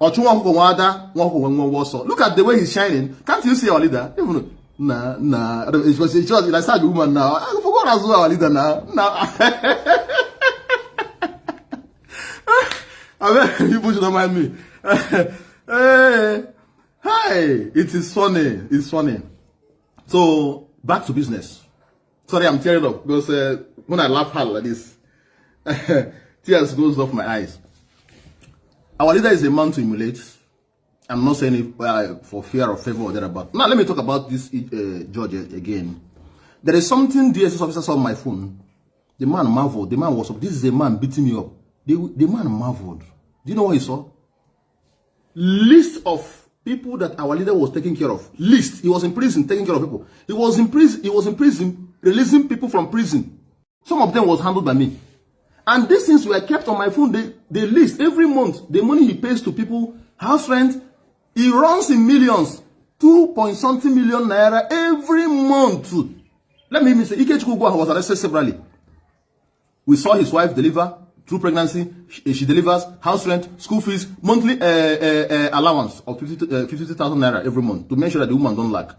ọchụ nwa ọkụkọ nwa ada nwa ọkụkọ nwa ọsọ. Look at the way he's shining. Can't you see our leader? Even it was like sad woman now. I forgot as well our leader now. I mean, people should not mind me. Hey, it is funny. It's funny. So back to business. Sorry, I'm tearing up because when I laugh hard like this, tears goes off my eyes. Our leader is a man to emulate. I'm not saying it for fear or favor or thereabout. Now let me talk about this judge again. There is something DSS officer saw on my phone. The man marveled. The man was up. This is a man beating me up. The man marveled. Do you know what he saw? List of people that our leader was taking care of. List. He was in prison taking care of people. He was in prison releasing people from prison. Some of them was handled by me. And these things were kept on my phone. They list every month. The money he pays to people, house rent, he runs in millions. 2-point-something million naira every month. Let me say, Ike Chukwugwa was arrested severally. We saw his wife deliver through pregnancy. She delivers house rent, school fees, monthly allowance of 50,000 naira every month to make sure that the woman don't lack.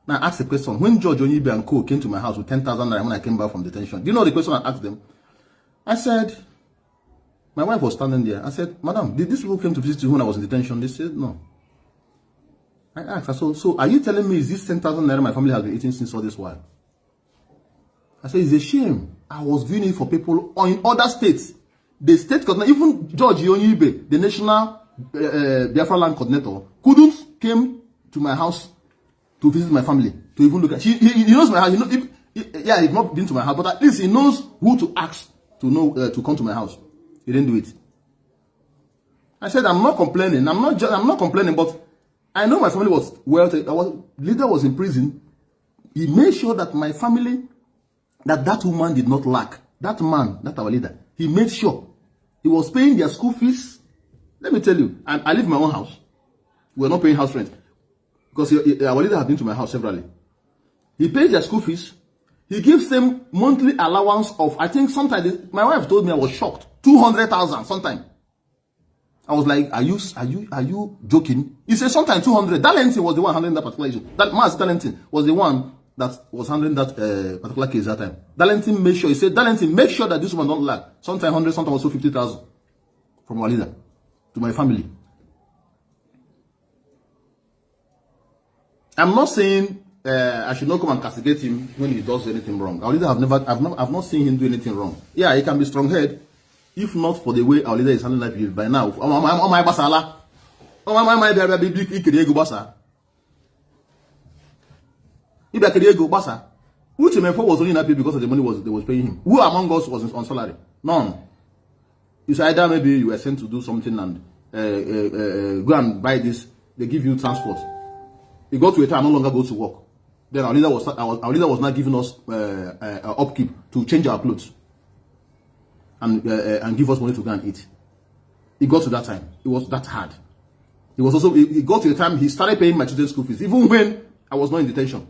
Now I asked the question, when George Onyeibe and co came to my house with 10,000 naira when I came back from detention, do you know the question I asked them? I said, my wife was standing there. I said, Madam, did these people came to visit you when I was in detention? They said, no. I asked her, so are you telling me is this 10,000 naira my family has been eating since all this while? I said, it's a shame. I was doing it for people in other states. The state coordinator, even George Onyeibe, the national Biafra land coordinator, couldn't came to my house to visit my family, to even look at. He knows my house. He know, yeah, he's not been to my house, but at least he knows who to ask to know to come to my house. He didn't do it. I said, I'm not complaining. I'm not complaining, but I know my family was well. Our leader was in prison. He made sure that my family, that woman did not lack. That man, that our leader, he made sure he was paying their school fees. Let me tell you, I live in my own house. We're not paying house rent because our leader has been to my house severally. He pays their school fees. He gives them monthly allowance of, I think sometimes, my wife told me, I was shocked, 200,000 sometimes. I was like, are you joking? He said sometimes 200. Darlington was the one handling that particular issue. That Mazi Darlington was the one that was handling that particular case that time. Darlington made sure, he said, Darlington, make sure that this woman don't lack. Sometimes 100, sometimes also 50,000 from our leader to my family. I'm not saying I should not come and castigate him when he does anything wrong. Our leader I've not seen him do anything wrong. Yeah, he can be strong-headed, if not for the way our leader is handling life by now. Oh my basala. Oh my big Ikediego basa. Ikediego basa. Uche Mefor was only happy because of the money they was paying him. Who among us was on salary? None. It's either maybe you were sent to do something and go and buy this. They give you transport. You go to a time no longer go to work. Then our leader was not giving us upkeep to change our clothes and give us money to go and eat. It got to that time. It was that hard. It was also it got to a time he started paying my children's school fees even when I was not in detention,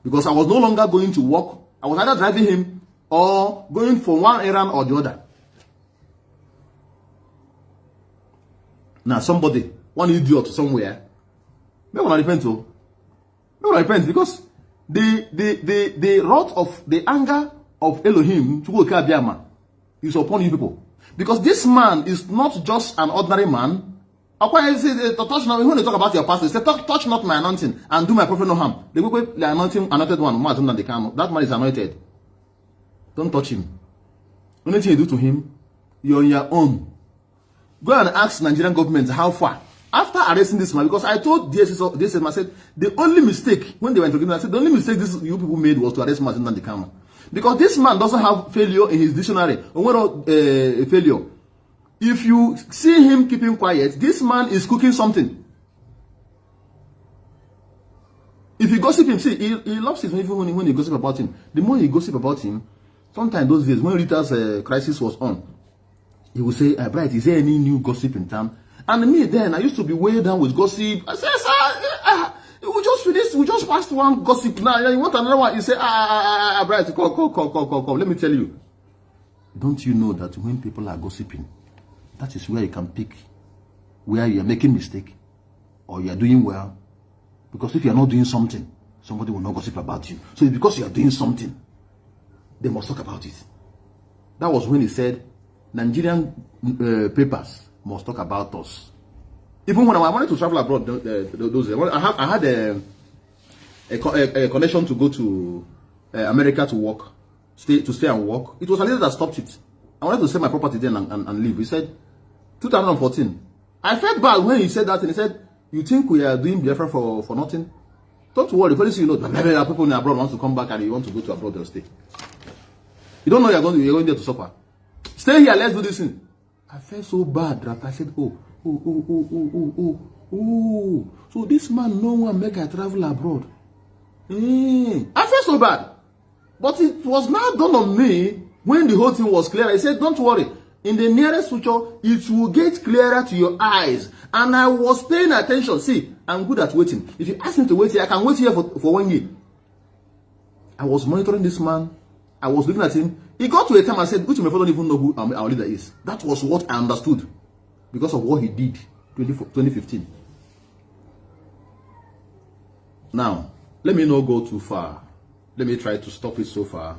because I was no longer going to work. I was either driving him or going for one errand or the other. Now somebody, one idiot somewhere, may want to repent because the wrath of the anger of Elohim to work is upon you people. Because this man is not just an ordinary man. When they talk about your pastor, they say, touch not my anointing and do my prophet no harm. The anointed one, Mazi Nnamdi Kanu, that man is anointed. Don't touch him. Only thing you do to him, you're on your own. Go and ask Nigerian government how far. After arresting this man, because I told DSS, I said, the only mistake, when they went to give me, I said, the only mistake you people made was to arrest Mazi Nnamdi Kanu. Because this man doesn't have failure in his dictionary. Failure. If you see him keeping quiet, this man is cooking something. If you gossip him, see, he loves it even when you gossip about him. The more you gossip about him, sometimes those days, when Rita's crisis was on, he would say, Bright, is there any new gossip in town? And me then, I used to be way down with gossip. I said, sir, we just just passed one gossip now. You want another one? You say, Bright, come. Let me tell you. Don't you know that when people are gossiping, that is where you can pick where you are making mistake or you are doing well? Because if you are not doing something, somebody will not gossip about you. So it's because you are doing something, they must talk about it. That was when he said, Nigerian papers must talk about us. Even when I wanted to travel abroad, those I had a connection to go to America to work, stay and work. It was a leader that stopped it. I wanted to sell my property then and leave. He said, 2014. I felt bad when he said that, and he said, you think we are doing Biafra for nothing? Don't worry, very soon you know, people in abroad want to come back and you want to go to abroad, they'll stay. You don't know you're going there to suffer. Stay here, let's do this thing. I felt so bad that I said, oh. So this man no one make I travel abroad. I felt so bad. But it was not done on me when the whole thing was clear. I said, don't worry. In the nearest future, it will get clearer to your eyes. And I was paying attention. See, I'm good at waiting. If you ask me to wait here, I can wait here for 1 year. I was monitoring this man. I was looking at him. He got to a time I said, Uche Mefor don't even know who our leader is. That was what I understood because of what he did 2015. Now, let me not go too far. Let me try to stop it so far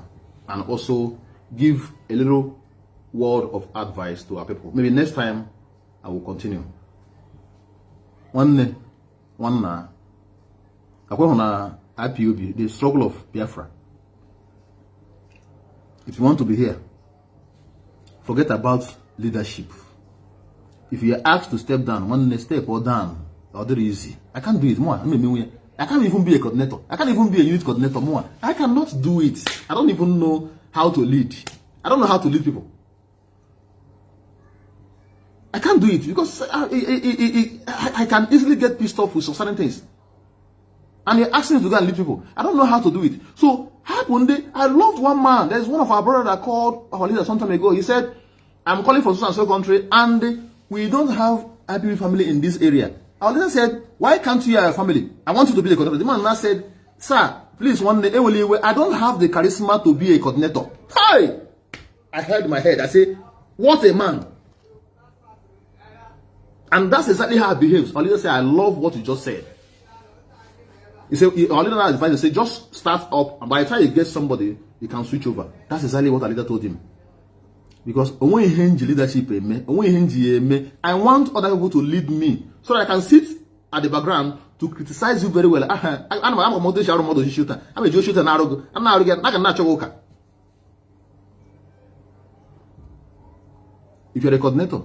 and also give a little word of advice to our people. Maybe next time I will continue. One na IPOB, the struggle of Biafra. If you want to be here, forget about leadership. If you are asked to step down, one step or down, or very easy. I can't do it more. I can't even be a coordinator. I can't even be a unit coordinator more. I cannot do it. I don't even know how to lead. I don't know how to lead people. I can't do it because I can easily get pissed off with some certain things. And you're asking me to go and lead people. I don't know how to do it. So, I loved one man. There's one of our brothers that called our leader some time ago. He said, I'm calling for so and so country and we don't have IPB family in this area. Our leader said, why can't you have a family? I want you to be the coordinator. The man now said, sir, please one day, I don't have the charisma to be a coordinator. Hi! I held my head. I said, what a man. And that's exactly how it behaves. Our leader said, I love what you just said. He said, our leader now advised, he said, just start up, and by the time you get somebody, you can switch over. That's exactly what our leader told him. Because when he hands leadership, I want other people to lead me so that I can sit at the background to criticize you very well. I'm a model shooter. I'm a Joe shooter. I'm not arrogant. I can natural worker. If you're a coordinator,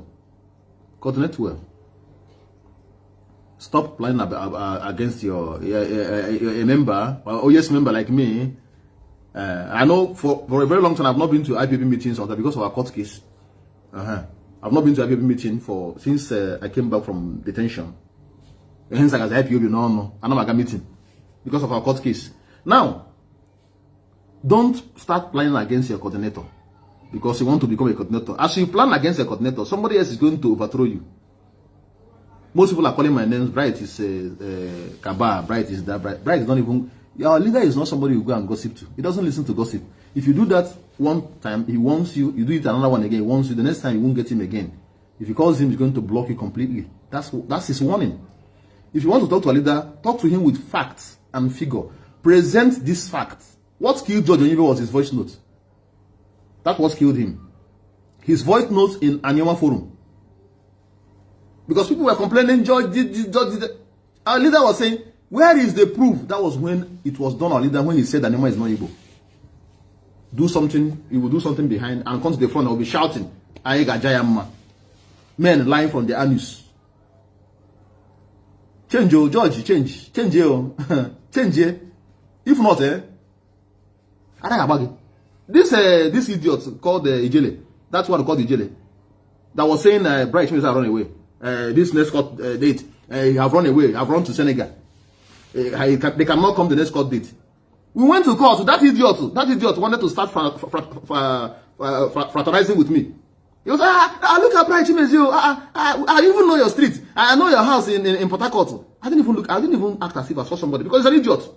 coordinate well. Stop playing against your a member or yes member like me. I know for a very long time I've not been to IPB meetings because of our court case. I've not been to IPB meeting since I came back from detention. Hence, as IPB, no, I'm not meeting because of our court case. Now, don't start planning against your coordinator because you want to become a coordinator. As you plan against a coordinator, somebody else is going to overthrow you. Most people are calling my names. Bright is Kaba. Bright is that. Bright is not even. Your leader is not somebody you go and gossip to. He doesn't listen to gossip. If you do that one time, he wants you. You do it another one again, he wants you. The next time, you won't get him again. If he calls him, he's going to block you completely. That's his warning. If you want to talk to a leader, talk to him with facts and figure. Present this fact. What killed George Onyeibe was his voice note. That's what killed him. His voice notes in Anyoma Forum. Because people were complaining, George did. Our leader was saying, where is the proof? That was when it was done, our leader, when he said Anyoma is not able. Do something, he will do something behind and come to the front and will be shouting, Aega men lying from the anus. Change, oh, George, change, oh. Change, eh? If not, this idiot called Ijele, that's what they called Ijele, that was saying, Bright Chimezie run away. This next court date, have run away, have run to Senegal. They cannot come to the next court date. We went to court. That idiot wanted to start fraternizing with me. He was look at Bright Chimezie. I even know your street. I know your house in Port Harcourt. I didn't even act as if I saw somebody because he's an idiot.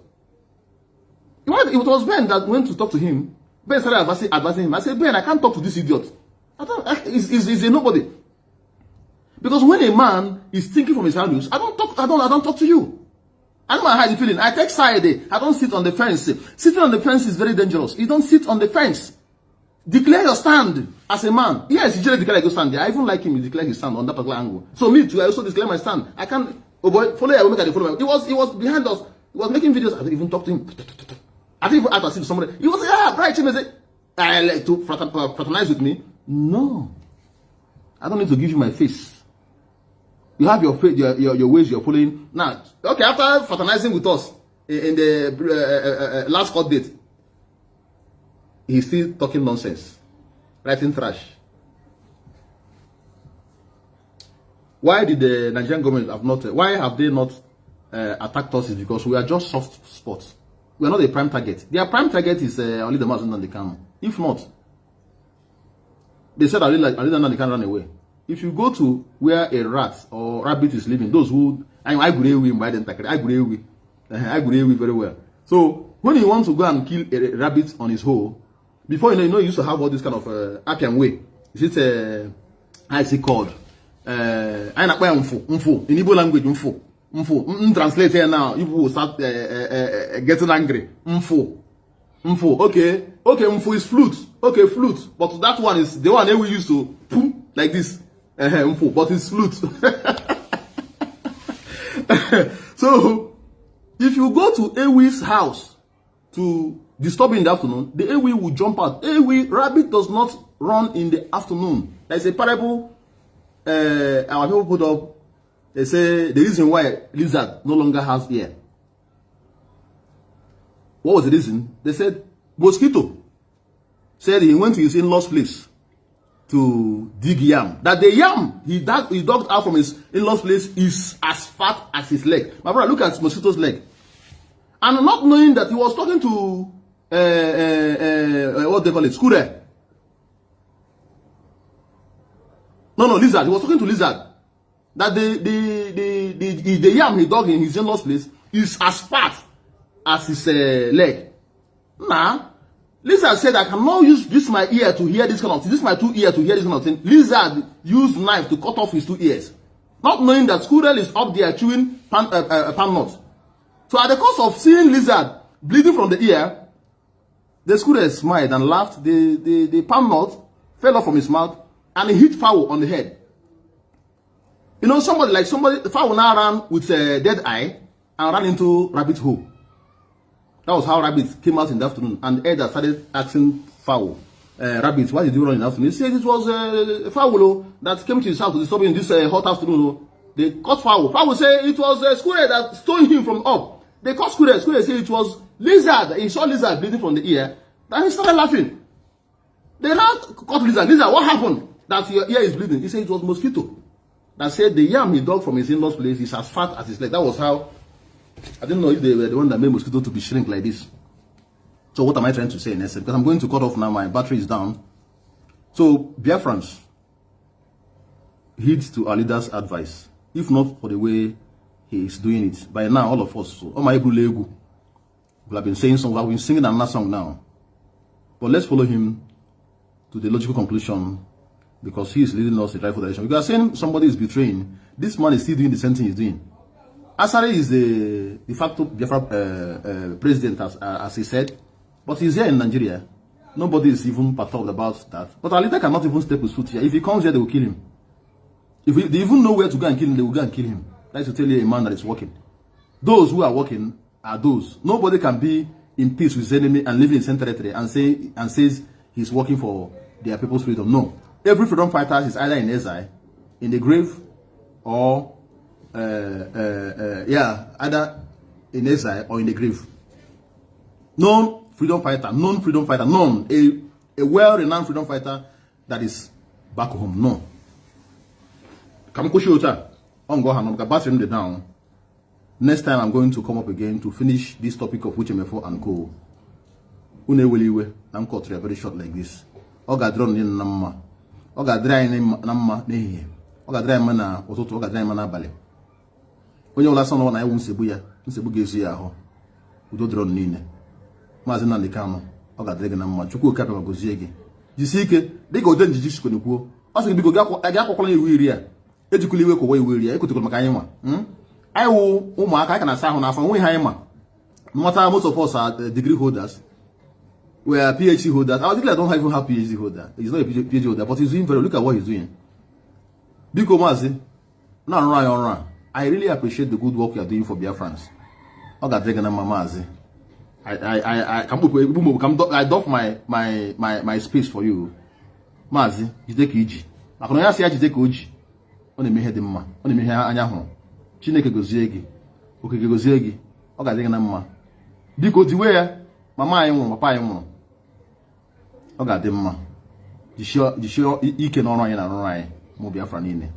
It was Ben that went to talk to him. Ben started advising him. I said, Ben, I can't talk to this idiot. He's a nobody. Because when a man is thinking from his values, I don't talk to you. I don't know how you feeling. I take side. I don't sit on the fence. Sitting on the fence is very dangerous. You don't sit on the fence. Declare your stand as a man. Yes, he just declared your stand. I even like him. He declared his stand on that particular angle. So me too. I also declare my stand. I can't. Oh boy, follow. I will make a follow. He was behind us. He was making videos. I didn't even talk to him. I didn't even act as if somebody. He was right. Chimezie. I like to fraternize with me. No, I don't need to give you my face. You have your ways you're following. Now, okay, after fraternizing with us in the last court date, he's still talking nonsense, writing trash. Why did the Nigerian government why have they not attacked us? Is because we are just soft spots. We are not a prime target. Their prime target is only the Mazi Nnamdi Kanu. If not, they said Ali Nnamdi Kanu ran away. If you go to where a rat or rabbit is living, those who I agree very well. So when you want to go and kill a rabbit on his hole, before you know, you used to have all this kind of apian way. Is it how is it called? In Igbo language, translate here now. You will start getting angry. Okay, is flute. Okay, flute. But that one is the one that we used to boom like this. But it's flute. So if you go to Ewi's house to disturb in the afternoon, the Ewi will jump out. Ewi rabbit does not run in the afternoon. There's a parable our people put up. They say the reason why lizard no longer has ear. What was the reason? They said mosquito said he went to his in-law's place to dig yam. That the yam he dug out from his in-law's place is as fat as his leg. My brother, look at mosquito's leg. And not knowing that he was talking to what they call it, squirrel. No, lizard. He was talking to lizard. That the yam he dug in his in-law's place is as fat as his leg. Nah. Lizard said, I cannot use this my ear to hear this kind of thing. This is my 2 ears to hear this kind of thing. Lizard used knife to cut off his 2 ears. Not knowing that squirrel is up there chewing palm nuts. So at the cost of seeing lizard bleeding from the ear, the squirrel smiled and laughed. The palm nut fell off from his mouth and he hit fowl on the head. You know, fowl now ran with a dead eye and ran into rabbit hole. That was how rabbits came out in the afternoon, and Edda started asking fowl, rabbits, why did you run in the afternoon? He said it was a fowl that came to his house to disturb him this hot afternoon. They caught fowl. Fowl said it was a squirrel that stole him from up. They caught squirrel. Squirrel said it was lizard. He saw lizard bleeding from the ear. Then he started laughing. They now caught lizard. Lizard, what happened that your ear is bleeding? He said it was mosquito. That said the yam he dug from his in-law's place is as fat as his leg. That was how. I didn't know if they were the one that made mosquito to be shrink like this. So what am I trying to say in essence? Because I'm going to cut off now, my battery is down. So Biafrans, heed to our leader's advice. If not for the way he is doing it, by now all of us, so Onyeibe will have been saying songs, I've been singing another song now. But let's follow him to the logical conclusion, because he is leading us in the right direction. Because saying somebody is betraying, this man is still doing the same thing he's doing. Asari is the de facto Biafra president, as he said, but he's here in Nigeria. Nobody is even perturbed about that. But our leader cannot even step his foot here. If he comes here, they will kill him. If they even know where to go and kill him, they will go and kill him. That's to tell you a man that is working. Those who are working are those. Nobody can be in peace with his enemy and live in his territory and says he's working for their people's freedom. No. Every freedom fighter is either in exile, in the grave, or either in exile or in the grave. Non-freedom fighter, none. A well-renowned freedom fighter that is back home, no. I'm going to batter him down. Next time I'm going to come up again to finish this topic of Uche, Mefor and co. Onyeibe, I'm cut very short like this. Oga drone in Namma. Oga dry in Namma, nehe. Oga dry mana, ototo, oga dry mana bale. When you last one, I won't say Buya, Mr. Bugesi, Udo drone nine. Mazi Nnamdi Kanu ọ ga-adịrị gị na mma Chukwu oke abịa gozie gị jisie ike dịka ode njiji sikwana kwuo ọ sị gị biko gị akwụkwala iwu iri a ejikula iwe kwụwa iwu iri a ekotekwara maka anyị nwa anyị wụ ụmụaka anyị ka na-asa ahụ n'afọ nwe ha anyị ma nwata most of us are degree holders we are PhD holders. Our degree I don't even have PhD holder. He's not a PhD holder, but he's doing very. Look at what he's doing. Biko Mazi, I really appreciate the good work you are doing for Biafrans. Mazi, I doff my space for you. Mazi, you take easy. I can say you take uji. Only me head ma. Only me hear anyahu. Chineke gozie gi. Oke gozie gi. Ọ ga-adịghị na mma. Biko diwe ya. Mama anyị nwụrụ, papa anyị nwụrụ. Ọ ga-adị mma. Jisie ike n'ọrụ anyị na ọrụ anyị, mụ Biafra niile.